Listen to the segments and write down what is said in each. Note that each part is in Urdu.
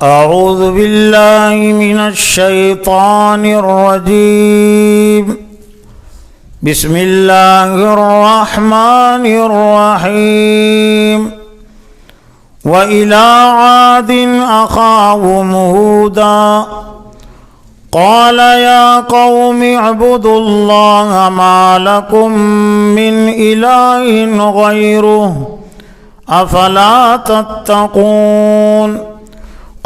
أعوذ بالله من الشيطان الرجيم. بسم الله الرحمن الرحيم. وإلى عاد أخاهم هودا قال يا قوم اعبدوا الله ما لكم من إله غيره أفلا تتقون.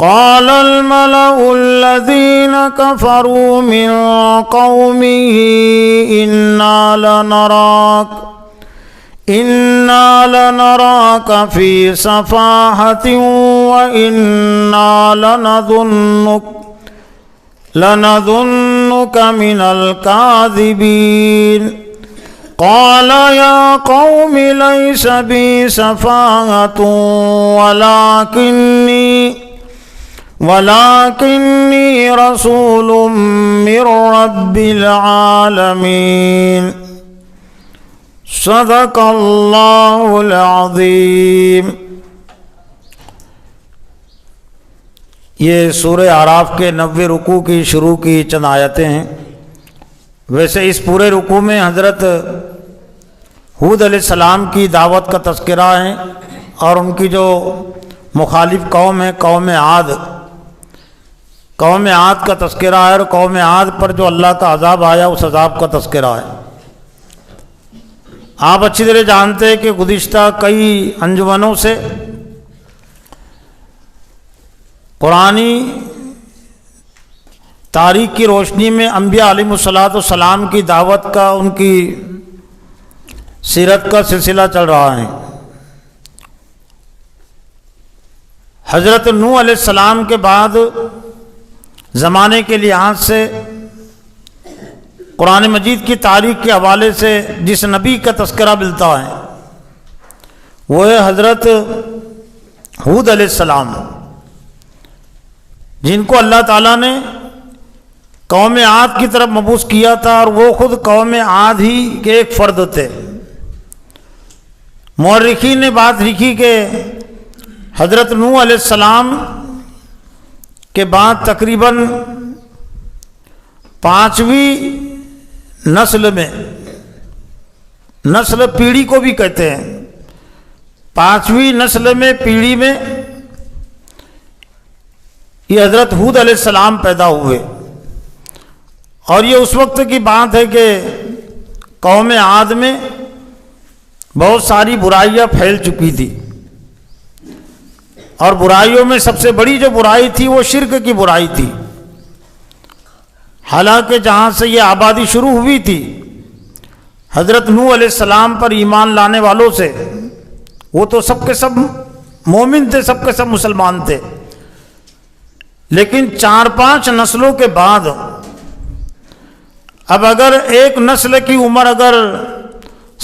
قال الملأ الذين كفروا من قومه إنا لنراك في سفاهة وإنا لنظنك من الكاذبين. قال يا قوم ليس بي سفاهة ولكني رسول من رب العالمين. صدق اللہ العظیم. یہ سورہ اعراف کے 90 رکوع کی شروع کی چند آیتیں ہیں. ویسے اس پورے رکوع میں حضرت ہود علیہ السلام کی دعوت کا تذکرہ ہے اور ان کی جو مخالف قوم ہے قوم عاد کا تذکرہ ہے، اور قوم عاد پر جو اللہ کا عذاب آیا اس عذاب کا تذکرہ ہے. آپ اچھی طرح جانتے ہیں کہ گزشتہ کئی انجمنوں سے قرآنی تاریخ کی روشنی میں انبیاء علیہم الصلوۃ کی دعوت کا، ان کی سیرت کا سلسلہ چل رہا ہے. حضرت نوح علیہ السلام کے بعد زمانے کے لحاظ سے قرآن مجید کی تاریخ کے حوالے سے جس نبی کا تذکرہ ملتا ہے وہ ہے حضرت ہود علیہ السلام، جن کو اللہ تعالیٰ نے قوم عاد کی طرف مبعوث کیا تھا، اور وہ خود قوم عاد ہی کے ایک فرد تھے. مورخین نے بات لکھی کہ حضرت نوح علیہ السلام کے بعد تقریباً 5ویں نسل میں، نسل پیڑھی کو بھی کہتے ہیں، 5ویں نسل میں پیڑھی میں یہ حضرت ہود علیہ السلام پیدا ہوئے. اور یہ اس وقت کی بات ہے کہ قوم عاد میں بہت ساری برائیاں پھیل چکی تھی، اور برائیوں میں سب سے بڑی جو برائی تھی وہ شرک کی برائی تھی. حالانکہ جہاں سے یہ آبادی شروع ہوئی تھی حضرت نوح علیہ السلام پر ایمان لانے والوں سے، وہ تو سب کے سب مومن تھے، سب کے سب مسلمان تھے. لیکن 4-5 نسلوں کے بعد اب اگر ایک نسل کی عمر اگر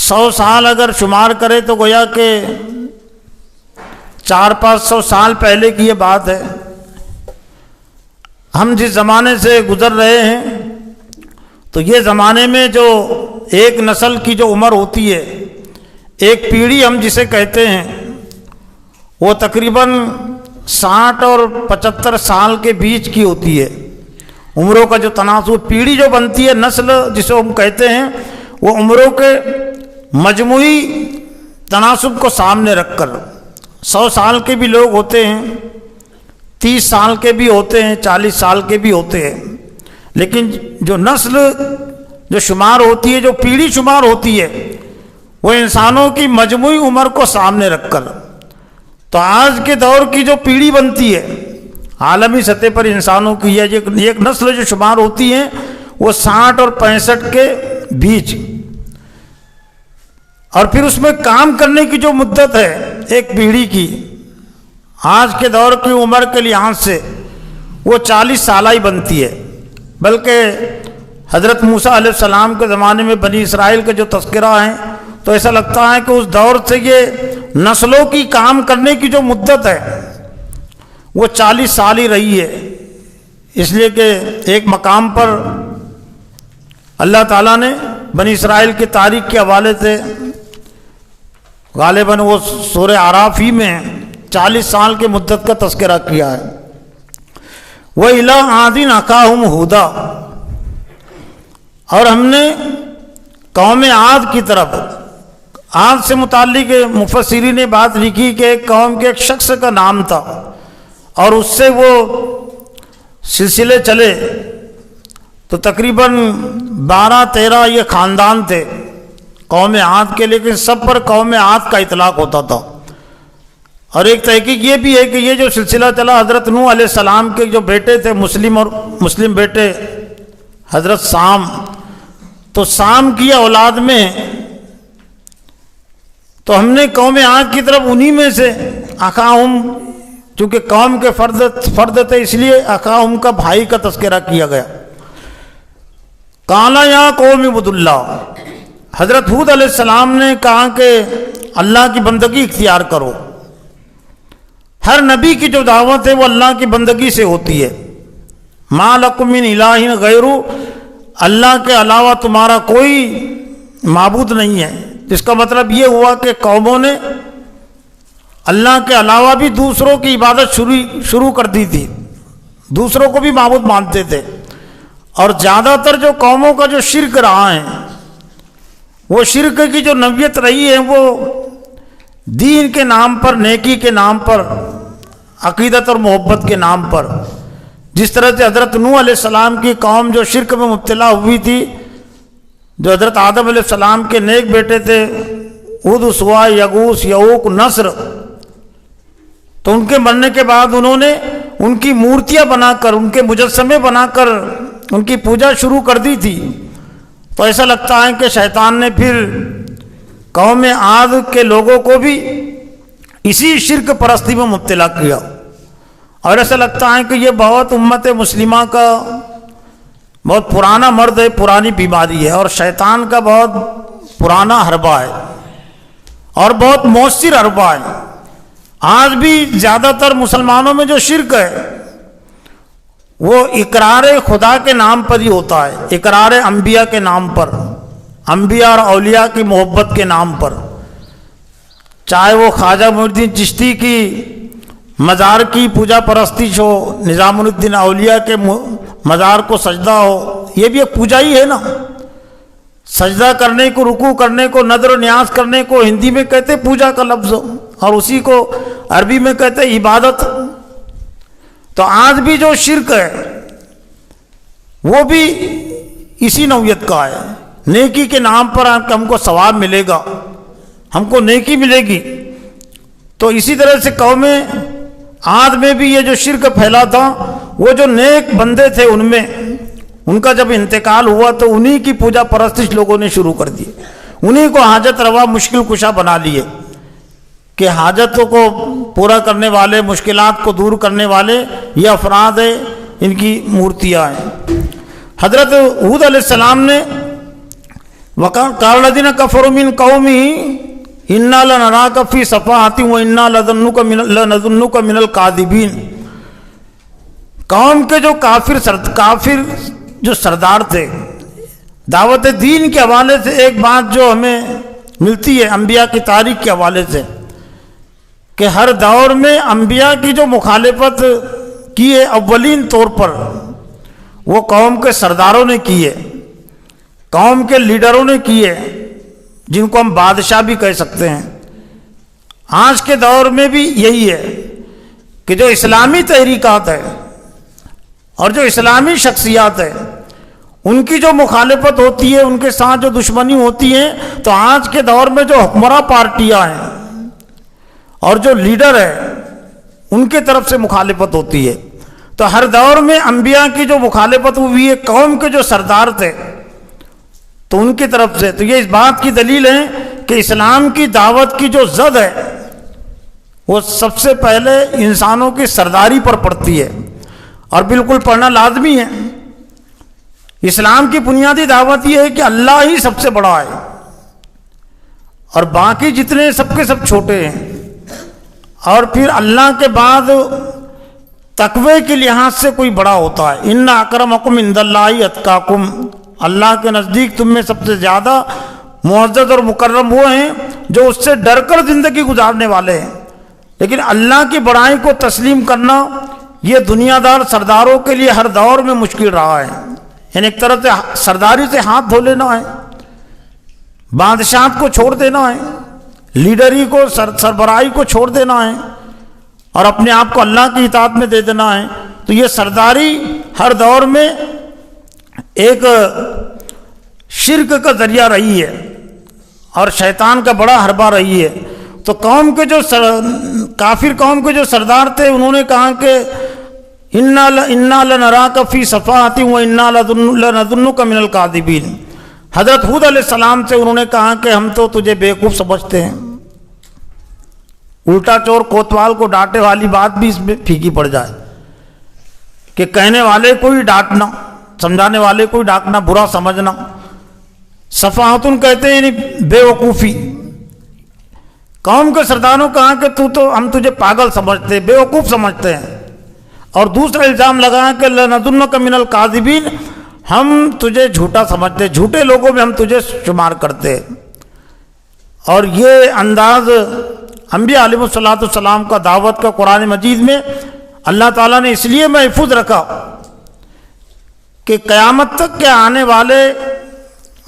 100 سال اگر شمار کرے تو گویا کہ 400-500 سال پہلے کی یہ بات ہے. ہم جس زمانے سے گزر رہے ہیں تو یہ زمانے میں جو ایک نسل کی جو عمر ہوتی ہے، ایک پیڑھی ہم جسے کہتے ہیں، وہ تقریباً 60 اور 75 سال کے بیچ کی ہوتی ہے. عمروں کا جو تناسب، پیڑھی جو بنتی ہے، نسل جسے ہم کہتے ہیں، وہ عمروں کے مجموعی تناسب کو سامنے رکھ کر 100 سال کے بھی لوگ ہوتے ہیں، 30 سال کے بھی ہوتے ہیں، 40 سال کے بھی ہوتے ہیں. لیکن جو نسل جو شمار ہوتی ہے، جو پیڑھی شمار ہوتی ہے، وہ انسانوں کی مجموعی عمر کو سامنے رکھ کر. تو آج کے دور کی جو پیڑھی بنتی ہے عالمی سطح پر انسانوں کی، ایک نسل جو شمار ہوتی ہے وہ 60 اور 65 کے بیچ. اور پھر اس میں کام کرنے کی جو مدت ہے ایک پیڑھی کی، آج کے دور کی عمر کے لحاظ سے وہ 40 سالہ ہی بنتی ہے. بلکہ حضرت موسیٰ علیہ السلام کے زمانے میں بنی اسرائیل کے جو تذکرہ ہیں تو ایسا لگتا ہے کہ اس دور سے یہ نسلوں کی کام کرنے کی جو مدت ہے وہ 40 سال ہی رہی ہے. اس لیے کہ ایک مقام پر اللہ تعالیٰ نے بنی اسرائیل کی تاریخ کے حوالے سے غالباً وہ سورہ اعراف ہی میں 40 سال کی مدت کا تذکرہ کیا ہے. وَإِلَىٰ عَادٍ أَخَاهُمْ هُودًا، اور ہم نے قوم عاد کی طرف، عاد سے متعلق مفسرین نے بات لکھی کہ ایک قوم کے ایک شخص کا نام تھا اور اس سے وہ سلسلے چلے، تو تقریباً 12-13 یہ خاندان تھے قوم عاد کے، لیکن سب پر قوم عاد کا اطلاق ہوتا تھا۔ اور ایک تحقیق یہ بھی ہے کہ یہ جو سلسلہ چلا حضرت نوح علیہ السلام کے جو بیٹے تھے مسلم بیٹے حضرت سام، تو سام کی اولاد میں، تو ہم نے قوم عاد کی طرف انہی میں سے اخاہم، چونکہ قوم کے فرد تھے اس لیے اخاہم کا بھائی کا تذکرہ کیا گیا۔ قال یا قوم اعبدوا اللہ، حضرت ہود علیہ السلام نے کہا کہ اللہ کی بندگی اختیار کرو۔ ہر نبی کی جو دعوت ہے وہ اللہ کی بندگی سے ہوتی ہے۔ ما لکم من الہ غیر، اللہ کے علاوہ تمہارا کوئی معبود نہیں ہے۔ جس کا مطلب یہ ہوا کہ قوموں نے اللہ کے علاوہ بھی دوسروں کی عبادت شروع کر دی تھی، دوسروں کو بھی معبود مانتے تھے، اور زیادہ تر جو قوموں کا جو شرک رہا ہے، وہ شرک کی جو نوعیت رہی ہے وہ دین کے نام پر، نیکی کے نام پر، عقیدت اور محبت کے نام پر، جس طرح سے حضرت نوح علیہ السلام کی قوم جو شرک میں مبتلا ہوئی تھی، جو حضرت آدم علیہ السلام کے نیک بیٹے تھے ہود، سوا، یغوث، یعوق، نصر، تو ان کے مرنے کے بعد انہوں نے ان کی مورتیاں بنا کر، ان کے مجسمے بنا کر ان کی پوجا شروع کر دی تھی۔ تو ایسا لگتا ہے کہ شیطان نے پھر قوم عاد کے لوگوں کو بھی اسی شرک پرستی میں مبتلا کیا، اور ایسا لگتا ہے کہ یہ بہت امت مسلمہ کا بہت پرانا مرض ہے، پرانی بیماری ہے، اور شیطان کا بہت پرانا حربہ ہے اور بہت مؤثر حربہ ہے۔ آج بھی زیادہ تر مسلمانوں میں جو شرک ہے وہ اقرار خدا کے نام پر ہی ہوتا ہے، اقرار انبیاء کے نام پر، انبیاء اور اولیاء کی محبت کے نام پر، چاہے وہ خواجہ معین الدین چشتی کی مزار کی پوجا پرستی ہو، نظام الدین اولیاء کے مزار کو سجدہ ہو، یہ بھی ایک پوجا ہی ہے نا۔ سجدہ کرنے کو، رکوع کرنے کو، نظر و نیاز کرنے کو ہندی میں کہتے پوجا کا لفظ، اور اسی کو عربی میں کہتے عبادت۔ تو آج بھی جو شرک ہے وہ بھی اسی نوعیت کا ہے، نیکی کے نام پر ہم کو ثواب ملے گا، ہم کو نیکی ملے گی۔ تو اسی طرح سے قوم عاد میں بھی یہ جو شرک پھیلا تھا، وہ جو نیک بندے تھے ان میں، ان کا جب انتقال ہوا تو انہی کی پوجا پرستش لوگوں نے شروع کر دی، انہی کو حاجت روا مشکل کشا بنا لیے کہ حاجتوں کو پورا کرنے والے، مشکلات کو دور کرنے والے یہ افراد ہیں، ان کی مورتیاں ہیں۔ حضرت ہود علیہ السلام نے قال الذین کفروا من قومہ انا لنراک فی صفاحۃ وانا لنظنک من الکاذبین، قوم کے جو کافر جو سردار تھے، دعوت دین کے حوالے سے ایک بات جو ہمیں ملتی ہے انبیاء کی تاریخ کے حوالے سے، کہ ہر دور میں انبیاء کی جو مخالفت کی ہے اولین طور پر وہ قوم کے سرداروں نے کی ہے، قوم کے لیڈروں نے کی ہے، جن کو ہم بادشاہ بھی کہہ سکتے ہیں۔ آج کے دور میں بھی یہی ہے کہ جو اسلامی تحریکات ہے اور جو اسلامی شخصیات ہے، ان کی جو مخالفت ہوتی ہے، ان کے ساتھ جو دشمنی ہوتی ہے، تو آج کے دور میں جو حکمراں پارٹیاں ہیں اور جو لیڈر ہے ان کے طرف سے مخالفت ہوتی ہے۔ تو ہر دور میں انبیاء کی جو مخالفت ہوئی ہے، قوم کے جو سردار تھے تو ان کی طرف سے، تو یہ اس بات کی دلیل ہے کہ اسلام کی دعوت کی جو زد ہے وہ سب سے پہلے انسانوں کی سرداری پر پڑتی ہے، اور بالکل پڑھنا لازمی ہے۔ اسلام کی بنیادی دعوت یہ ہے کہ اللہ ہی سب سے بڑا ہے اور باقی جتنے سب کے سب چھوٹے ہیں، اور پھر اللہ کے بعد تقوی کے لحاظ سے کوئی بڑا ہوتا ہے۔ ان اکرمکم عند اللہ اتقاکم، اللہ کے نزدیک تم میں سب سے زیادہ معزز اور مکرم وہ ہیں جو اس سے ڈر کر زندگی گزارنے والے ہیں۔ لیکن اللہ کی بڑائی کو تسلیم کرنا یہ دنیا دار سرداروں کے لیے ہر دور میں مشکل رہا ہے. یعنی ایک طرح سے سرداری سے ہاتھ دھو لینا ہے، بادشاہت کو چھوڑ دینا ہے، لیڈری کو سربراہی کو چھوڑ دینا ہے اور اپنے آپ کو اللہ کی اطاعت میں دے دینا ہے. تو یہ سرداری ہر دور میں ایک شرک کا ذریعہ رہی ہے اور شیطان کا بڑا حربہ رہی ہے. تو قوم کے جو کافر قوم کے جو سردار تھے انہوں نے کہا کہ انا لنراک فی صفاۃ و انا لنظنک من الکاذبین. حضرت ہود علیہ السلام سے انہوں نے کہا کہ ہم تو تجھے بیوقوف سمجھتے ہیں. الٹا چور کوتوال کو ڈانٹے والی بات بھی اس میں پھیکی پڑ جائے کہ کہنے والے کو ہی ڈانٹنا، سمجھانے والے کو ہی ڈانٹنا، برا سمجھنا. صفاحتن کہتے ہیں یعنی بے وقوفی. قوم کے سرداروں کہا کہ ہم تجھے پاگل سمجھتے ہیں، بے وقوف سمجھتے ہیں. اور دوسرا الزام لگایا کہ لنظنک من الکاذبین، ہم تجھے جھوٹا سمجھتے، جھوٹے لوگوں میں ہم تجھے شمار کرتے. اور یہ انداز انبیاء علیہ السلام کا دعوت کا قرآن مجید میں اللہ تعالیٰ نے اس لیے محفوظ رکھا کہ قیامت تک کے آنے والے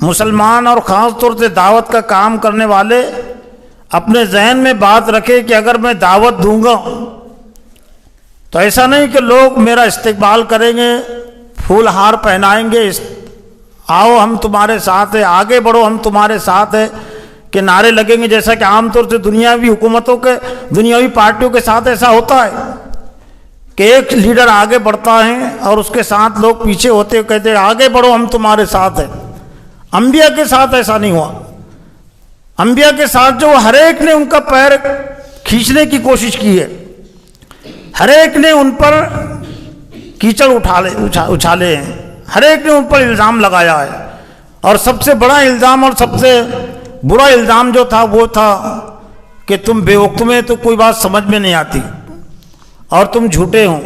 مسلمان اور خاص طور سے دعوت کا کام کرنے والے اپنے ذہن میں بات رکھے کہ اگر میں دعوت دوں گا تو ایسا نہیں کہ لوگ میرا استقبال کریں گے، پھول ہار پہنائیں گے، آؤ ہم تمہارے ساتھ ہیں، آگے بڑھو ہم تمہارے ساتھ ہیں، کہ نعرے لگیں گے جیسا کہ عام طور سے دنیاوی حکومتوں کے دنیاوی پارٹیوں کے ساتھ ایسا ہوتا ہے کہ ایک لیڈر آگے بڑھتا ہے اور اس کے ساتھ لوگ پیچھے ہوتے ہیں، کہتے ہیں آگے بڑھو ہم تمہارے ساتھ ہیں. انبیاء کے ساتھ ایسا نہیں ہوا. انبیاء کے ساتھ جو ہر ایک نے ان کا پیر کھینچنے کی کوشش کی ہے، ہر ایک نے ان پر کیچڑ اچھالے ہیں، ہر ایک نے ان پر الزام لگایا ہے. اور سب سے بڑا الزام اور سب سے برا الزام جو تھا وہ تھا کہ تم بے وقت میں تو کوئی بات سمجھ میں نہیں آتی اور تم جھوٹے ہو.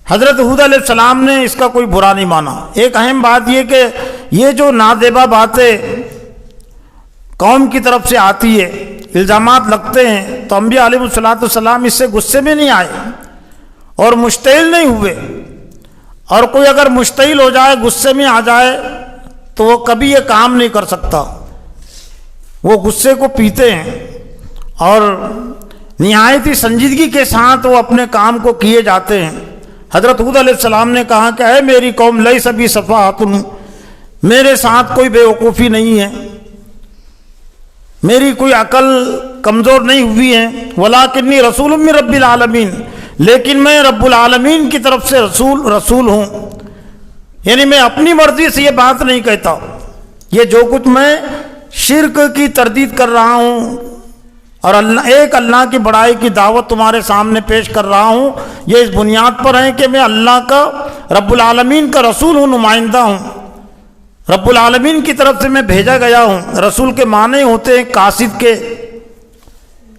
حضرت ہود علیہ السلام نے اس کا کوئی برا نہیں مانا. ایک اہم بات یہ کہ یہ جو نازیبا باتیں قوم کی طرف سے آتی ہے، الزامات لگتے ہیں، تو انبیاء علیہ السلام اس سے غصے میں نہیں آئے اور مشتعل نہیں ہوئے. اور کوئی اگر مشتعل ہو جائے، غصے میں آ جائے تو وہ کبھی یہ کام نہیں کر سکتا. وہ غصے کو پیتے ہیں اور نہایت ہی سنجیدگی کے ساتھ وہ اپنے کام کو کیے جاتے ہیں. حضرت ہود علیہ السلام نے کہا کہ اے میری قوم لیس بی صفاحۃ، میرے ساتھ کوئی بے وقوفی نہیں ہے، میری کوئی عقل کمزور نہیں ہوئی ہے، ولکنی رسول من رب العالمین، لیکن میں رب العالمین کی طرف سے رسول ہوں. یعنی میں اپنی مرضی سے یہ بات نہیں کہتا. یہ جو کچھ میں شرک کی تردید کر رہا ہوں اور اللہ کی بڑائی کی دعوت تمہارے سامنے پیش کر رہا ہوں، یہ اس بنیاد پر ہے کہ میں اللہ کا رب العالمین کا رسول ہوں، نمائندہ ہوں. رب العالمین کی طرف سے میں بھیجا گیا ہوں. رسول کے معنی ہوتے ہیں قاصد کے،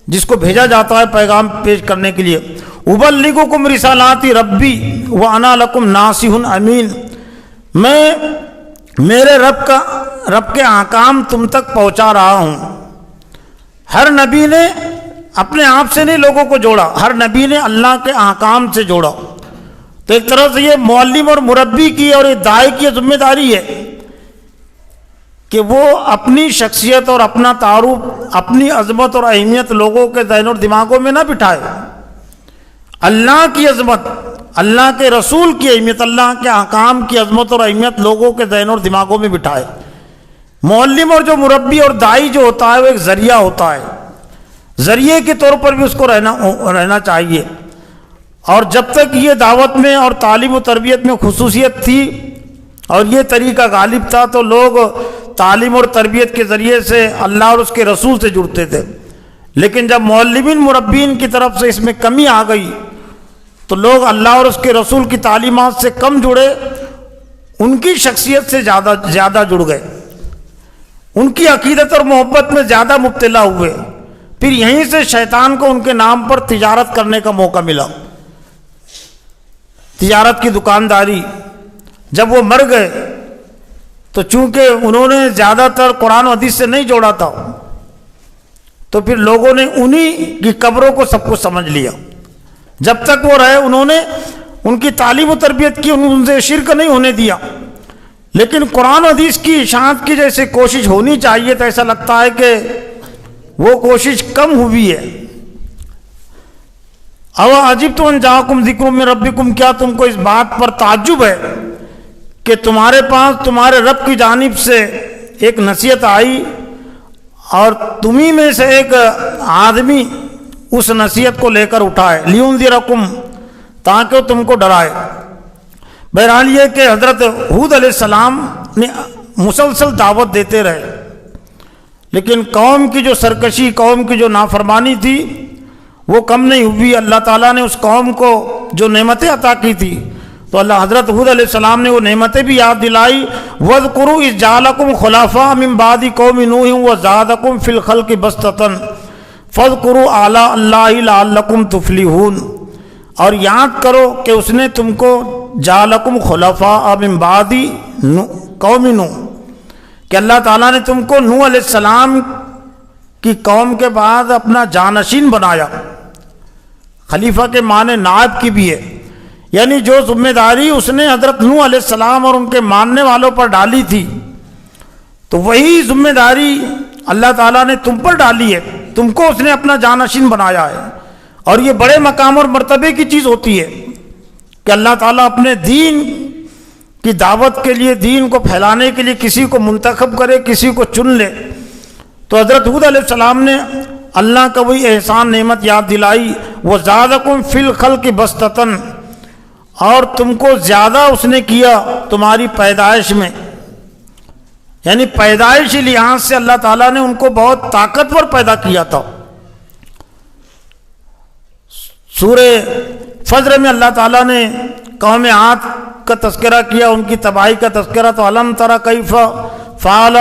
جس کو بھیجا جاتا ہے پیغام پیش کرنے کے لیے. ابلغکم رسالات ربی وانا لکم ناصح امین، میں میرے رب کے احکام تم تک پہنچا رہا ہوں. ہر نبی نے اپنے آپ سے نہیں لوگوں کو جوڑا، ہر نبی نے اللہ کے احکام سے جوڑا. تو ایک طرح سے یہ معلم اور مربی کی اور ایک داعی کی ذمہ داری ہے کہ وہ اپنی شخصیت اور اپنا تعارف، اپنی عظمت اور اہمیت لوگوں کے ذہن اور دماغوں میں نہ بٹھائے. اللہ کی عظمت، اللہ کے رسول کی اہمیت، اللہ کے احکام کی عظمت اور اہمیت لوگوں کے ذہن اور دماغوں میں بٹھائے. معلم اور جو مربی اور داعی جو ہوتا ہے وہ ایک ذریعہ ہوتا ہے، ذریعے کے طور پر بھی اس کو رہنا چاہیے. اور جب تک یہ دعوت میں اور تعلیم و تربیت میں خصوصیت تھی اور یہ طریقہ غالب تھا تو لوگ تعلیم اور تربیت کے ذریعے سے اللہ اور اس کے رسول سے جڑتے تھے. لیکن جب معلمین مربین کی طرف سے اس میں کمی آ گئی تو لوگ اللہ اور اس کے رسول کی تعلیمات سے کم جڑے، ان کی شخصیت سے زیادہ جڑ گئے، ان کی عقیدت اور محبت میں زیادہ مبتلا ہوئے. پھر یہیں سے شیطان کو ان کے نام پر تجارت کرنے کا موقع ملا. تجارت کی دکانداری. جب وہ مر گئے تو چونکہ انہوں نے زیادہ تر قرآن و حدیث سے نہیں جوڑا تھا تو پھر لوگوں نے انہی کی قبروں کو سب کچھ سمجھ لیا. جب تک وہ رہے انہوں نے ان کی تعلیم و تربیت کی، ان سے شرک نہیں ہونے دیا. لیکن قرآن و حدیث کی اشاعت کی جیسے کوشش ہونی چاہیے تو ایسا لگتا ہے کہ وہ کوشش کم ہوئی ہے. او عجبتم ان جاءکم ذکر من ربکم، کیا تم کو اس بات پر تعجب ہے کہ تمہارے پاس تمہارے رب کی جانب سے ایک نصیحت آئی اور تمہیں میں سے ایک آدمی اس نصیحت کو لے کر اٹھائے، لینذرکم، تاکہ وہ تم کو ڈرائے. بہرحال یہ کہ حضرت ہود علیہ السلام نے مسلسل دعوت دیتے رہے، لیکن قوم کی جو سرکشی، قوم کی جو نافرمانی تھی وہ کم نہیں ہوئی. اللہ تعالیٰ نے اس قوم کو جو نعمتیں عطا کی تھی تو اللہ حضرت ہود علیہ السلام نے وہ نعمتیں بھی یاد دلائی. وَاذْكُرُوا إِذْ جَعَلَكُمْ خُلَفَاءَ مِنْ بَعْدِ قَوْمِ نُوحٍ وَزَادَكُمْ فِي الْخَلْقِ بَسْطَةً فَاذْكُرُوا آلَاءَ اللَّهِ لَعَلَّكُمْ تُفْلِحُونَ. اور یاد کرو کہ اس نے تم کو جَعَلَكُمْ خُلَفَاءَ مِنْ بَعْدِ قَوْمِ نُوحٍ، کہ اللہ تعالیٰ نے تم کو نوح علیہ السلام کی قوم کے بعد اپنا جانشین بنایا. خلیفہ کے معنی نائب کی بھی ہے، یعنی جو ذمہ داری اس نے حضرت نوح علیہ السلام اور ان کے ماننے والوں پر ڈالی تھی تو وہی ذمہ داری اللہ تعالیٰ نے تم پر ڈالی ہے. تم کو اس نے اپنا جانشین بنایا ہے، اور یہ بڑے مقام اور مرتبے کی چیز ہوتی ہے کہ اللہ تعالیٰ اپنے دین کی دعوت کے لیے، دین کو پھیلانے کے لیے کسی کو منتخب کرے، کسی کو چن لے. تو حضرت ہود علیہ السلام نے اللہ کا وہی احسان نعمت یاد دلائی. وَزَادَكُمْ فِي الْخَلْقِ بَسْطَةً، اور تم کو زیادہ اس نے کیا تمہاری پیدائش میں، یعنی پیدائشی لحاظ سے اللہ تعالیٰ نے ان کو بہت طاقتور پیدا کیا تھا. سورہ فجر میں اللہ تعالیٰ نے قوم عاد کا تذکرہ کیا، ان کی تباہی کا تذکرہ. تو الم تر کیف فعل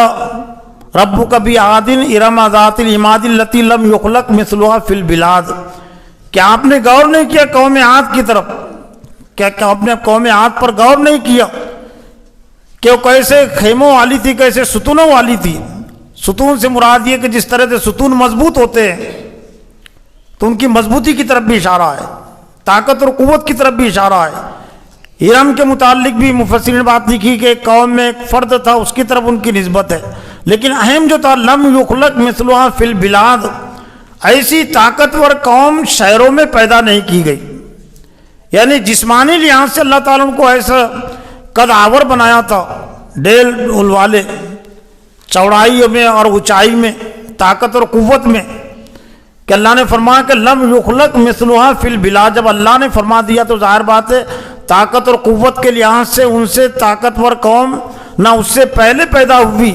ربک بعاد ارم ذات العماد التی لم یخلق مثلها فی البلاد. کیا آپ نے غور نہیں کیا قوم عاد کی طرف؟ کیا آپ نے قوم عاد پر غور نہیں کیا کہ وہ کیسے خیموں والی تھی، کیسے ستونوں والی تھی؟ ستون سے مراد یہ کہ جس طرح سے ستون مضبوط ہوتے ہیں تو ان کی مضبوطی کی طرف بھی اشارہ ہے، طاقت اور قوت کی طرف بھی اشارہ ہے. ارم کے متعلق بھی مفسرین نے بات لکھی کہ ایک قوم میں ایک فرد تھا، اس کی طرف ان کی نسبت ہے. لیکن اہم جو تھا لم یخلق مثلها فی البلاد، ایسی طاقتور قوم شہروں میں پیدا نہیں کی گئی. یعنی جسمانی لحاظ سے اللہ تعالیٰ ان کو ایسا قد آور بنایا تھا، ڈیل والے، چوڑائی میں اور اونچائی میں، طاقت اور قوت میں، کہ اللہ نے فرمایا کہ لم یخلق مثلها فی البلاد. جب اللہ نے فرما دیا تو ظاہر بات ہے طاقت اور قوت کے لحاظ سے ان سے طاقتور قوم نہ اس سے پہلے پیدا ہوئی،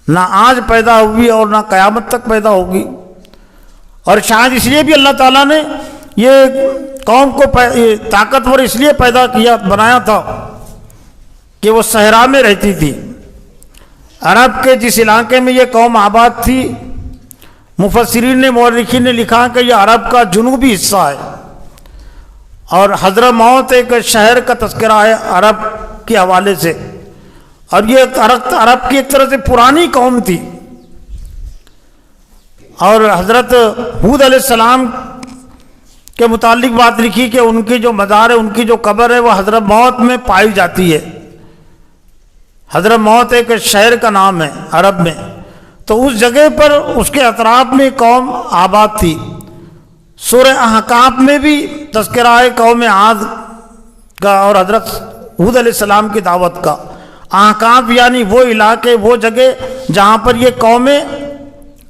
نہ آج پیدا ہوئی، اور نہ قیامت تک پیدا ہوگی. اور شاید اس لیے بھی اللہ تعالیٰ نے یہ قوم کو طاقتور اس لیے پیدا کیا، بنایا تھا کہ وہ صحرا میں رہتی تھی. عرب کے جس علاقے میں یہ قوم آباد تھی، مفسرین نے، مورخین نے لکھا کہ یہ عرب کا جنوبی حصہ ہے. اور حضرموت ایک شہر کا تذکرہ ہے عرب کے حوالے سے، اور یہ عرب کی ایک طرح سے پرانی قوم تھی. اور حضرت ہود علیہ السلام کے متعلق بات لکھی کہ ان کی جو مزار ہے، ان کی جو قبر ہے وہ حضرموت میں پائی جاتی ہے. حضرموت ایک شہر کا نام ہے عرب میں. تو اس جگہ پر اس کے اطراف میں قوم آباد تھی. سورہ احقاف میں بھی تذکرہ ہے قوم عاد کا اور حضرت ہود علیہ السلام کی دعوت کا. احقاف یعنی وہ علاقے، وہ جگہ جہاں پر یہ قوم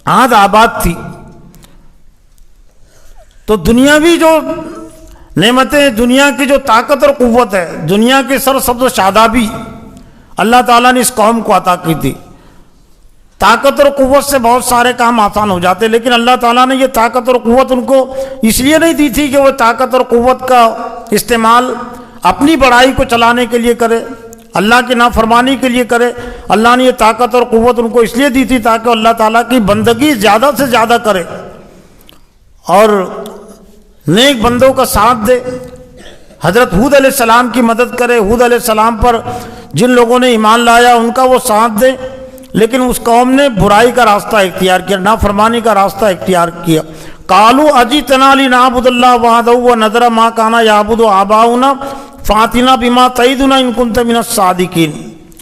عاد آباد تھی. تو دنیاوی جو نعمتیں، دنیا کی جو طاقت اور قوت ہے، دنیا کی سرسبز و شادابی اللہ تعالیٰ نے اس قوم کو عطا کی تھی. طاقت اور قوت سے بہت سارے کام آسان ہو جاتے، لیکن اللہ تعالیٰ نے یہ طاقت اور قوت ان کو اس لیے نہیں دی تھی کہ وہ طاقت اور قوت کا استعمال اپنی بڑائی کو چلانے کے لیے کرے، اللہ کی نافرمانی کے لیے کرے. اللہ نے یہ طاقت اور قوت ان کو اس لیے دی تھی تاکہ اللہ تعالیٰ کی بندگی زیادہ سے زیادہ کرے اور نیک بندوں کا ساتھ دے، حضرت ہود علیہ السلام کی مدد کرے، ہود علیہ السلام پر جن لوگوں نے ایمان لایا ان کا وہ ساتھ دے. لیکن اس قوم نے برائی کا راستہ اختیار کیا، نافرمانی کا راستہ اختیار کیا. قالوا اجئتنا لنعبد اللہ وحدہ ونذر ما کان یعبد آباؤنا فاتنا بما تعدنا ان کنت من الصادقین۔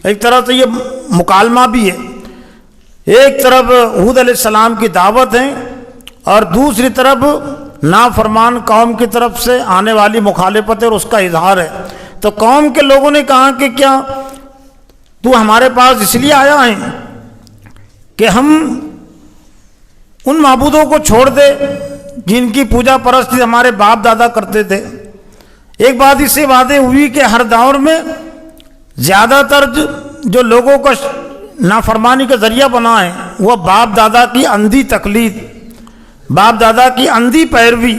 ایک طرح سے یہ مکالمہ بھی ہے، ایک طرف ہود علیہ السلام کی دعوت ہے اور دوسری طرف نافرمان قوم کی طرف سے آنے والی مخالفت اور اس کا اظہار ہے۔ تو قوم کے لوگوں نے کہا کہ کیا تو ہمارے پاس اس لیے آیا ہے کہ ہم ان معبودوں کو چھوڑ دے جن کی پوجا پرستی ہمارے باپ دادا کرتے تھے۔ ایک بات اس سے واضح ہوئی کہ ہر دور میں زیادہ تر جو لوگوں کو نافرمانی کا ذریعہ بنا ہے وہ باپ دادا کی اندھی تقلید، باپ دادا کی اندھی پیروی،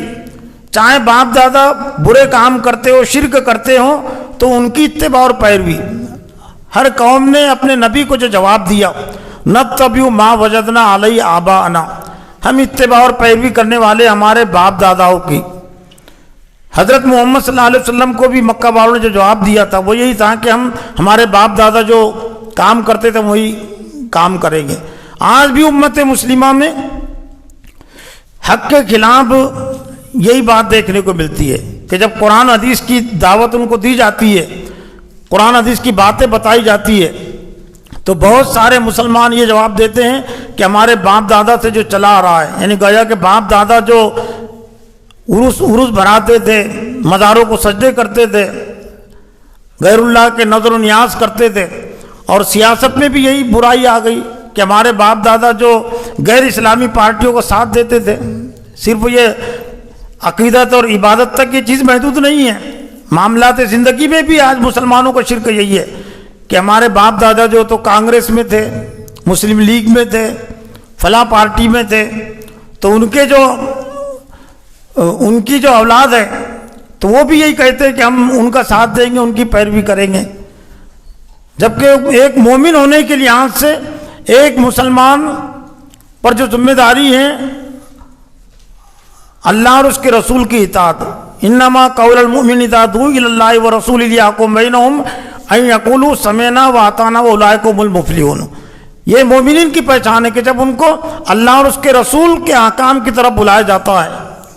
چاہے باپ دادا برے کام کرتے ہو، شرک کرتے ہوں تو ان کی اتباع اور پیروی۔ ہر قوم نے اپنے نبی کو جو جواب دیا، نتبع ما وجدنا علیہ آباءنا، ہم اتباع اور پیروی کرنے والے ہمارے باپ داداؤں کی۔ حضرت محمد صلی اللہ علیہ وسلم کو بھی مکہ والوں نے جو جواب دیا تھا وہ یہی تھا کہ ہم ہمارے باپ دادا جو کام کرتے تھے وہی کام کریں گے۔ آج بھی امت مسلمہ میں حق کے خلاف یہی بات دیکھنے کو ملتی ہے کہ جب قرآن حدیث کی دعوت ان کو دی جاتی ہے، قرآن حدیث کی باتیں بتائی جاتی ہے تو بہت سارے مسلمان یہ جواب دیتے ہیں کہ ہمارے باپ دادا سے جو چلا آ رہا ہے، یعنی گویا کہ باپ دادا جو عرس بناتے تھے، مزاروں کو سجدے کرتے تھے، غیر اللہ کے نظر و نیاز کرتے تھے، اور سیاست میں بھی یہی برائی آ گئی کہ ہمارے باپ دادا جو غیر اسلامی پارٹیوں کو ساتھ دیتے تھے۔ صرف یہ عقیدت اور عبادت تک یہ چیز محدود نہیں ہے، معاملات زندگی میں بھی آج مسلمانوں کا شرک یہی ہے کہ ہمارے باپ دادا جو تو کانگریس میں تھے، مسلم لیگ میں تھے، فلاں پارٹی میں تھے، تو ان کی جو اولاد ہے تو وہ بھی یہی کہتے ہیں کہ ہم ان کا ساتھ دیں گے، ان کی پیروی کریں گے۔ جبکہ ایک مومن ہونے کے لحاظ سے ایک مسلمان پر جو ذمہ داری ہے اللہ اور اس کے رسول کی اطاعت۔ انما قول المؤمن اذا دعوا الى الله ورسوله ليحكم بينهم ان يقولوا سمعنا واطعنا واولئك هم المفلحون۔ یہ مومنین کی پہچان ہے کہ جب ان کو اللہ اور اس کے رسول کے احکام کی طرف بلایا جاتا ہے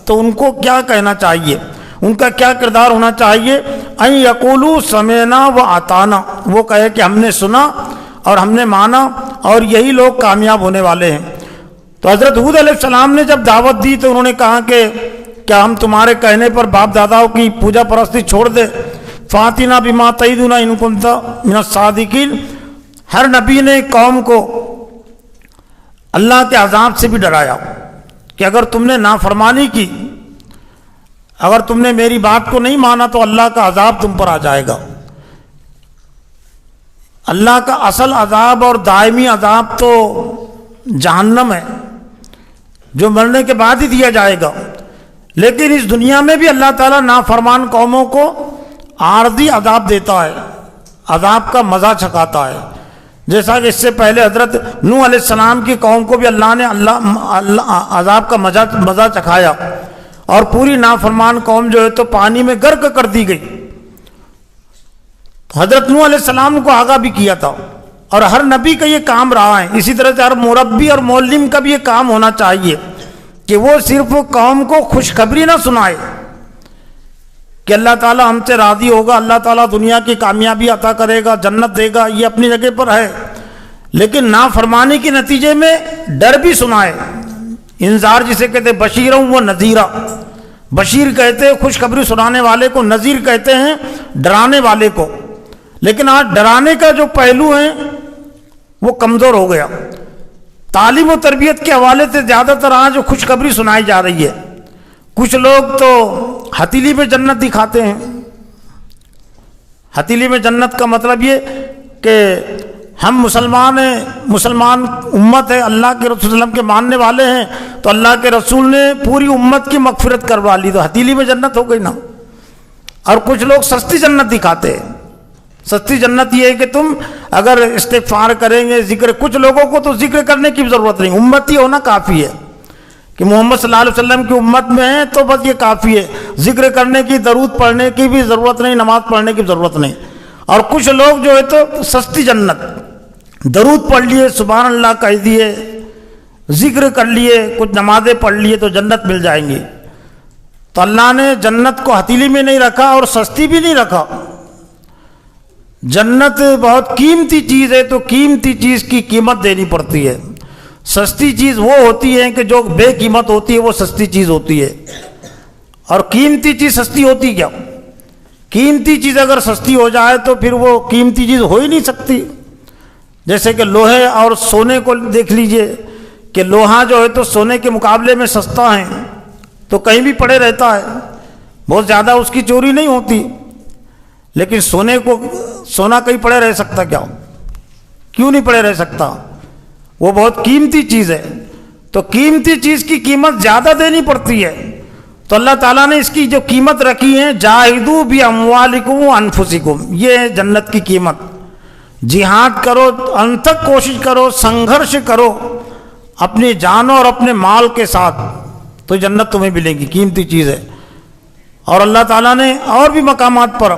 تو ان کو کیا کہنا چاہیے، ان کا کیا کردار ہونا چاہیے؟ ان یقولوا سمعنا واطعنا، وہ کہے کہ ہم نے سنا اور ہم نے مانا، اور یہی لوگ کامیاب ہونے والے ہیں۔ تو حضرت ہود علیہ السلام نے جب دعوت دی تو انہوں نے کہا کہ کیا ہم تمہارے کہنے پر باپ داداؤں کی پوجا پرستی چھوڑ دیں؟ فاتنا بما تعدنا ان کنت من الصادقین۔ ہر نبی نے قوم کو اللہ کے عذاب سے بھی ڈرایا کہ اگر تم نے نافرمانی کی، اگر تم نے میری بات کو نہیں مانا تو اللہ کا عذاب تم پر آ جائے گا۔ اللہ کا اصل عذاب اور دائمی عذاب تو جہنم ہے جو مرنے کے بعد ہی دیا جائے گا، لیکن اس دنیا میں بھی اللہ تعالیٰ نافرمان قوموں کو عارضی عذاب دیتا ہے، عذاب کا مزہ چکھاتا ہے۔ جیسا کہ اس سے پہلے حضرت نوح علیہ السلام کی قوم کو بھی اللہ نے عذاب کا مزہ چکھایا، اور پوری نافرمان قوم جو ہے تو پانی میں غرق کر دی گئی۔ حضرت نوح علیہ السلام کو آگاہ بھی کیا تھا، اور ہر نبی کا یہ کام رہا ہے۔ اسی طرح سے ہر مربی اور معلم کا بھی یہ کام ہونا چاہیے کہ وہ صرف قوم کو خوشخبری نہ سنائے کہ اللہ تعالیٰ ہم سے راضی ہوگا، اللہ تعالیٰ دنیا کی کامیابی عطا کرے گا، جنت دے گا، یہ اپنی جگہ پر ہے، لیکن نافرمانی کے نتیجے میں ڈر بھی سنائے۔ انذار جسے کہتے ہیں بشیرا و نذیرا، بشیر کہتے ہیں خوشخبری سنانے والے کو، نذیر کہتے ہیں ڈرانے والے کو۔ لیکن آج ڈرانے کا جو پہلو ہے وہ کمزور ہو گیا۔ تعلیم و تربیت کے حوالے سے زیادہ تر آج خوشخبری سنائی جا رہی ہے۔ کچھ لوگ تو ہتیلی میں جنت دکھاتے ہیں۔ ہتیلی میں جنت کا مطلب یہ کہ ہم مسلمان ہیں، مسلمان امت ہے، اللہ کے رسول صلی اللہ علیہ وسلم کے ماننے والے ہیں، تو اللہ کے رسول نے پوری امت کی مغفرت کروا لی، تو ہتیلی میں جنت ہو گئی نا۔ اور کچھ لوگ سستی جنت دکھاتے ہیں۔ سستی جنت یہ ہے کہ تم اگر استغفار کریں گے، ذکر، کچھ لوگوں کو تو ذکر کرنے کی ضرورت نہیں، امتی ہونا کافی ہے کہ محمد صلی اللہ علیہ وسلم کی امت میں ہیں تو بس یہ کافی ہے، ذکر کرنے کی، درود پڑھنے کی بھی ضرورت نہیں، نماز پڑھنے کی ضرورت نہیں۔ اور کچھ لوگ جو ہے تو سستی جنت، درود پڑھ لیے، سبحان اللہ کہہ دیے، ذکر کر لیے، کچھ نمازیں پڑھ لیے تو جنت مل جائیں گی۔ تو اللہ نے جنت کو ہتھیلی میں نہیں رکھا اور سستی بھی نہیں رکھا۔ جنت بہت قیمتی چیز ہے، تو قیمتی چیز کی قیمت دینی پڑتی ہے۔ سستی چیز وہ ہوتی ہے کہ جو بے قیمت ہوتی ہے، وہ سستی چیز ہوتی ہے، اور قیمتی چیز سستی ہوتی کیا؟ قیمتی چیز اگر سستی ہو جائے تو پھر وہ قیمتی چیز ہو ہی نہیں سکتی۔ جیسے کہ لوہے اور سونے کو دیکھ لیجئے کہ لوہا جو ہے تو سونے کے مقابلے میں سستا ہے، تو کہیں بھی پڑے رہتا ہے، بہت زیادہ اس کی چوری نہیں ہوتی۔ لیکن سونا کہیں پڑے رہ سکتا کیا؟ کیوں نہیں پڑے رہ سکتا؟ وہ بہت قیمتی چیز ہے، تو قیمتی چیز کی قیمت زیادہ دینی پڑتی ہے۔ تو اللہ تعالیٰ نے اس کی جو قیمت رکھی ہے، جاہدوا باموالکم وانفسکم، یہ ہے جنت کی قیمت۔ جہاد کرو، انت تک کوشش کرو، سنگھرش کرو اپنی جانوں اور اپنے مال کے ساتھ، تو جنت تمہیں ملے گی، قیمتی چیز ہے۔ اور اللہ تعالیٰ نے اور بھی مقامات پر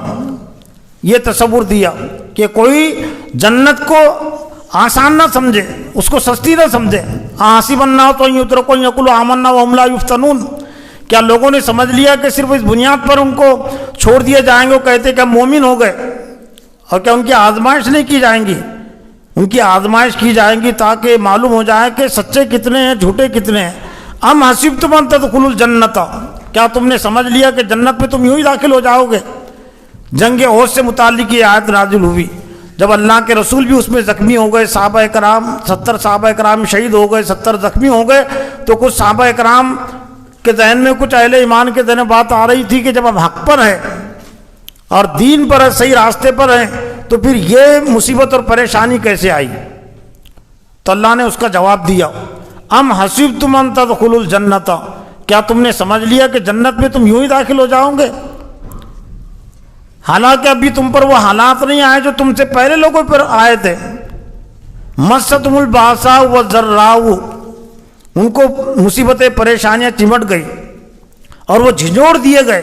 یہ تصور دیا کہ کوئی جنت کو آسان نہ سمجھے، اس کو سستی نہ سمجھے۔ حسب الناس ان یترکوا ان یقولوا آمنا وهم لا یفتنون، کیا لوگوں نے سمجھ لیا کہ صرف اس بنیاد پر ان کو چھوڑ دیا جائیں گے، وہ کہتے کہ ہم مومن ہو گئے، اور کیا ان کی آزمائش نہیں کی جائیں گی؟ ان کی آزمائش کی جائیں گی تاکہ معلوم ہو جائے کہ سچے کتنے ہیں، جھوٹے کتنے ہیں۔ ام حسبتم ان تدخلوا الجنت، کیا تم نے سمجھ لیا کہ جنت میں تم یوں ہی داخل ہو جاؤ گے؟ جنگ احد سے متعلق یہ آیت نازل ہوئی، جب اللہ کے رسول بھی اس میں زخمی ہو گئے، صحابہ کرام 70 صحابہ کرام شہید ہو گئے، 70 زخمی ہو گئے، تو کچھ صحابہ کرام کے ذہن میں، کچھ اہل ایمان کے ذہن میں بات آ رہی تھی کہ جب ہم حق پر ہیں اور دین پر ہے، صحیح راستے پر ہیں، تو پھر یہ مصیبت اور پریشانی کیسے آئی؟ تو اللہ نے اس کا جواب دیا، ام حسبتم ان تدخلوا الجنت، کیا تم نے سمجھ لیا کہ جنت میں تم یوں ہی داخل ہو جاؤ گے؟ حالانکہ ابھی تم پر وہ حالات نہیں آئے جو تم سے پہلے لوگوں پر آئے تھے۔ مستہم الباساء والضراء، ان کو مصیبتیں پریشانیاں چمٹ گئی اور وہ جھنجھوڑ دیے گئے،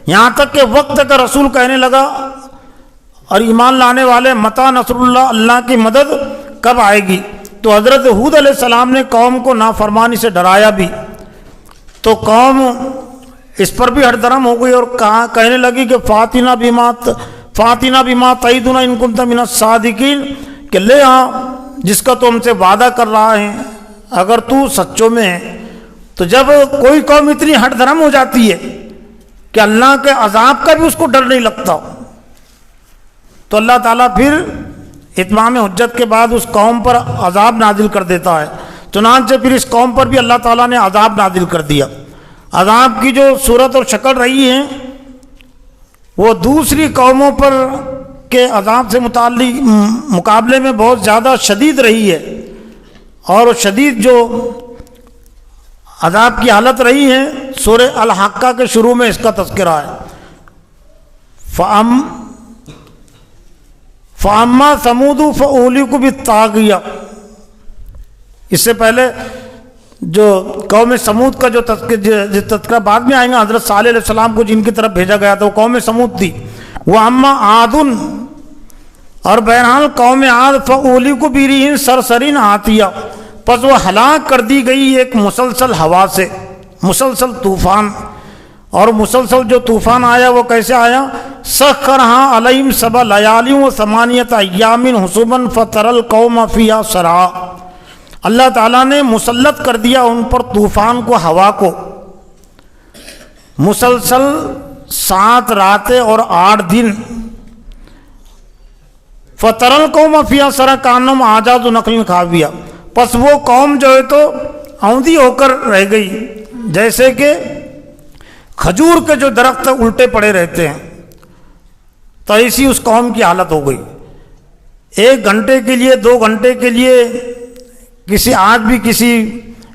یہاں تک کہ وقت کا رسول کہنے لگا اور ایمان لانے والے، متی نصر اللہ، اللہ کی مدد کب آئے گی؟ تو حضرت ہود علیہ السلام نے قوم کو نافرمانی سے ڈرایا بھی، تو قوم اس پر بھی ہٹ درم ہو گئی اور کہنے لگی کہ فاتنا بما تعیدنا ان کنت من الصادقین، کہ لے جس کا تو ہم سے وعدہ کر رہا ہے اگر تو سچوں میں ہے۔ تو جب کوئی قوم اتنی ہٹ درم ہو جاتی ہے کہ اللہ کے عذاب کا بھی اس کو ڈر نہیں لگتا، تو اللہ تعالیٰ پھر اتمام حجت کے بعد اس قوم پر عذاب نازل کر دیتا ہے۔ چنانچہ پھر اس قوم پر بھی اللہ تعالیٰ نے عذاب نازل کر دیا۔ عذاب کی جو صورت اور شکل رہی ہے وہ دوسری قوموں پر کے عذاب سے متعلق مقابلے میں بہت زیادہ شدید رہی ہے، اور شدید جو عذاب کی حالت رہی ہے سورہ الحاقہ کے شروع میں اس کا تذکرہ ہے۔ فَأَمَّا ثَمُودُ فَأُهْلِكُوا بِالطَّاغِيَةِ، اس سے پہلے جو قوم سمود کا جو تذکرہ بعد میں آئیں گا، حضرت صالح علیہ السلام کو جن کی طرف بھیجا گیا تھا وہ قوم سمود تھی۔ وَأَمَّا عَادٌ، اور بہرحال قوم عاد فَأُهْلِكُوا بِرِيحٍ صَرْصَرٍ عَاتِيَةٍ، پس وہ ہلاک کر دی گئی ایک مسلسل ہوا سے، مسلسل طوفان۔ اور مسلسل جو طوفان آیا وہ کیسے آیا؟ سخرها علیہم 7 لیال و 8 ایام حسبا فتری القوم فیہا صرعا، اللہ تعالیٰ نے مسلط کر دیا ان پر طوفان کو، ہوا کو، مسلسل 7 راتیں اور 8 دن۔ فتری القوم فیہا صرعا کانہم اعجاز نخل خاویہ، پس وہ قوم جو ہے تو اوندھی ہو کر رہ گئی، جیسے کہ کھجور کے جو درخت الٹے پڑے رہتے ہیں، تو ایسی اس قوم کی حالت ہو گئی۔ 1 گھنٹے کے لیے 2 گھنٹے کے لیے آج بھی کسی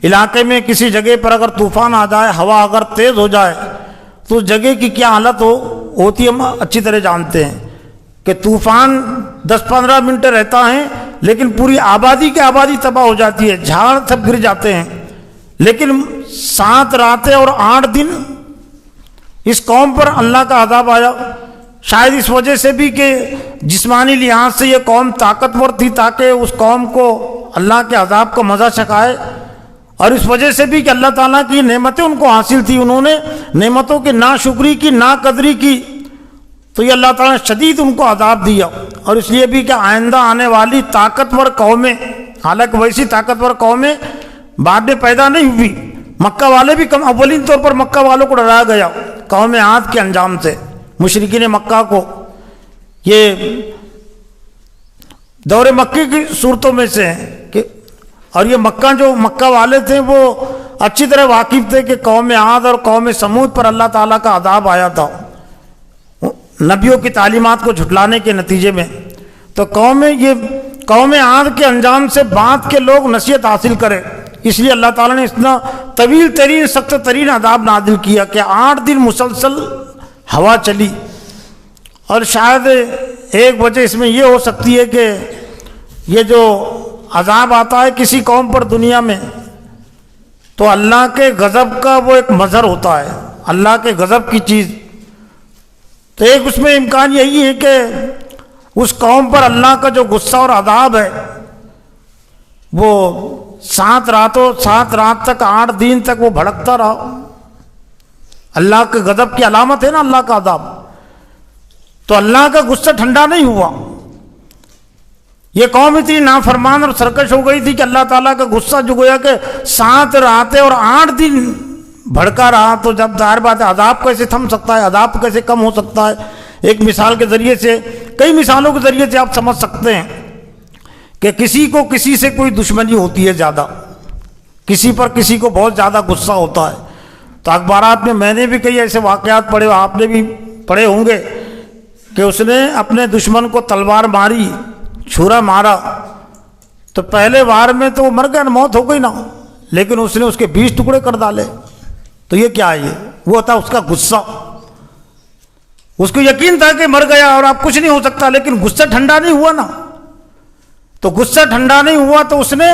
علاقے میں کسی جگہ پر اگر طوفان آ جائے، ہوا اگر تیز ہو جائے، تو اس جگہ کی کیا حالت ہوتی ہے ہم اچھی طرح جانتے ہیں کہ طوفان 10-15 منٹ رہتا ہے لیکن پوری آبادی کی آبادی تباہ ہو جاتی ہے، جھاڑ سب گر جاتے ہیں۔ لیکن 7 راتیں اور 8 دن اس قوم پر اللہ کا عذاب آیا، شاید اس وجہ سے بھی کہ جسمانی لحاظ سے یہ قوم طاقتور تھی تاکہ اس قوم کو اللہ کے عذاب کا مزہ چکھائے، اور اس وجہ سے بھی کہ اللہ تعالیٰ کی نعمتیں ان کو حاصل تھی، انہوں نے نعمتوں کی ناشکری کی، ناقدری کی، تو یہ اللہ تعالیٰ نے شدید ان کو عذاب دیا۔ اور اس لیے بھی کہ آئندہ آنے والی طاقتور قومیں، حالانکہ ویسی طاقتور قومیں بعد میں پیدا نہیں ہوئی، مکہ والے بھی کم، اولین طور پر مکہ والوں کو ڈرایا گیا قوم عاد کے انجام سے، مشرکین مکہ کو۔ یہ دور مکی کی صورتوں میں سے ہیں کہ، اور یہ مکہ والے تھے وہ اچھی طرح واقف تھے کہ قوم عاد اور قوم سمود پر اللہ تعالیٰ کا عذاب آیا تھا نبیوں کی تعلیمات کو جھٹلانے کے نتیجے میں۔ تو قوم عاد کے انجام سے بعد کے لوگ نصیحت حاصل کرے، اس لیے اللہ تعالیٰ نے اتنا طویل ترین سخت ترین عذاب نازل کیا کہ 8 دن مسلسل ہوا چلی۔ اور شاید ایک وجہ اس میں یہ ہو سکتی ہے کہ یہ جو عذاب آتا ہے کسی قوم پر دنیا میں، تو اللہ کے غضب کا وہ ایک مظہر ہوتا ہے، اللہ کے غضب کی چیز۔ تو ایک اس میں امکان یہی ہے کہ اس قوم پر اللہ کا جو غصہ اور عذاب ہے وہ 7 رات تک 8 دن تک وہ بھڑکتا رہا۔ اللہ کے غضب کی علامت ہے نا اللہ کا عذاب، تو اللہ کا غصہ ٹھنڈا نہیں ہوا۔ یہ قوم اتنی نافرمان اور سرکش ہو گئی تھی کہ اللہ تعالیٰ کا غصہ جو گویا کہ 7 راتیں اور 8 دن بھڑکا رہا، تو جب ظاہر بات ہے عذاب کیسے تھم سکتا ہے، عذاب کیسے کم ہو سکتا ہے۔ ایک مثال کے ذریعے سے، کئی مثالوں کے ذریعے سے آپ سمجھ سکتے ہیں کہ کسی کو کسی سے کوئی دشمنی ہوتی ہے زیادہ، کسی پر کسی کو بہت زیادہ غصہ ہوتا ہے، تو اخبارات میں نے بھی کئی ایسے واقعات پڑھے، آپ نے بھی پڑھے ہوں گے کہ اس نے اپنے دشمن کو تلوار ماری، چھرا مارا، تو پہلے وار میں تو وہ مر گیا، موت ہو گئی نا، لیکن اس نے اس کے 20 ٹکڑے کر ڈالے۔ تو یہ کیا ہے؟ یہ وہ تھا اس کا غصہ۔ اس کو یقین تھا کہ مر گیا اور اب کچھ نہیں ہو سکتا، لیکن غصہ ٹھنڈا نہیں ہوا نا، تو غصہ ٹھنڈا نہیں ہوا تو اس نے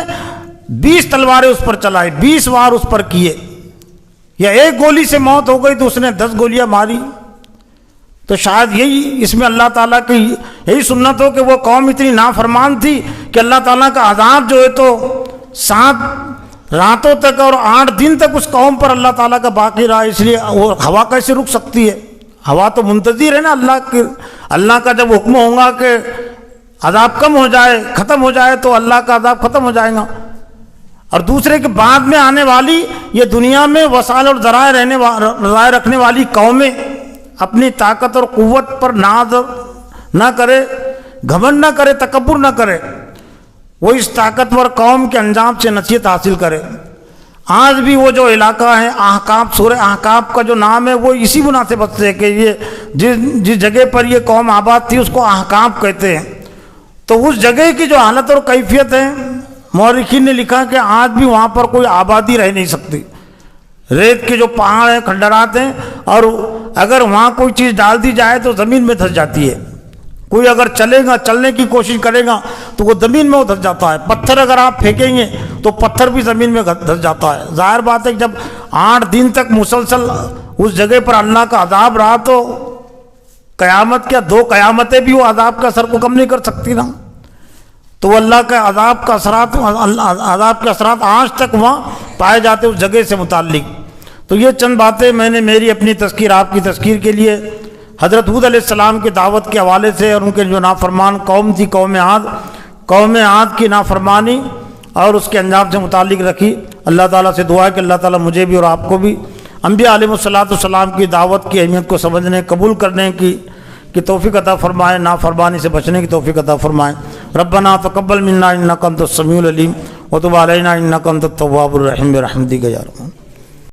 20 تلواریں اس پر چلائی، 20 وار اس پر کیے، یا ایک گولی سے موت ہو گئی تو اس نے 10 گولیاں ماری۔ تو شاید یہی اس میں اللہ تعالیٰ کی یہی سنت ہو کہ وہ قوم اتنی نافرمان تھی کہ اللہ تعالیٰ کا عذاب جو ہے تو 7 راتوں تک اور 8 دن تک اس قوم پر اللہ تعالیٰ کا باقی رہا۔ اس لیے وہ ہوا کیسے رک سکتی ہے؟ ہوا تو منتظر ہے نا اللہ کا جب حکم ہوگا کہ عذاب کم ہو جائے، ختم ہو جائے، تو اللہ کا عذاب ختم ہو جائے گا۔ اور دوسرے کے بعد میں آنے والی یہ دنیا میں وسائل اور ذرائع رکھنے والی قومیں اپنی طاقت اور قوت پر ناز نہ کرے، گھمنڈ نہ کرے، تکبر نہ کرے، وہ اس طاقتور قوم کے انجام سے نصیحت حاصل کرے۔ آج بھی وہ جو علاقہ ہے احقاف، سورہ احقاف کا جو نام ہے وہ اسی مناسبت سے کہ یہ جس جگہ پر یہ قوم آباد تھی اس کو احقاف کہتے ہیں۔ تو اس جگہ کی جو حالت اور کیفیت ہے، مورخین نے لکھا کہ آج بھی وہاں پر کوئی آبادی رہ نہیں سکتی، ریت کے جو پہاڑ ہیں، کھنڈرات ہیں، اور اگر وہاں کوئی چیز ڈال دی جائے تو زمین میں دھس جاتی ہے۔ کوئی اگر چلنے کی کوشش کرے گا تو وہ زمین میں دھس جاتا ہے۔ پتھر اگر آپ پھینکیں گے تو پتھر بھی زمین میں دھس جاتا ہے۔ ظاہر بات ہے کہ جب 8 دن تک مسلسل اس جگہ پر اللہ کا عذاب رہا تو قیامت کیا 2 قیامتیں بھی وہ عذاب کا اثر کو کم نہیں کر سکتی نا۔ تو اللہ کا عذاب کے اثرات آج تک وہاں پائے جاتے اس جگہ سے متعلق۔ تو یہ چند باتیں میں نے میری اپنی تذکیر آپ کی تذکیر کے لیے حضرت ہود علیہ السلام کی دعوت کے حوالے سے اور ان کے جو نافرمان قوم تھی قوم عاد کی نافرمانی اور اس کے انجام سے متعلق رکھی۔ اللہ تعالیٰ سے دعا ہے کہ اللہ تعالیٰ مجھے بھی اور آپ کو بھی انبیاء علیہ السلام کی دعوت کی اہمیت کو سمجھنے، قبول کرنے کی توفیق عطا فرمائے، نافرمانی سے بچنے کی توفیق عطا فرمائے۔ ربنا تقبل منا انک انت السمیع العلیم وتب علینا انک انت التواب الرحیم برحمتک یا رب۔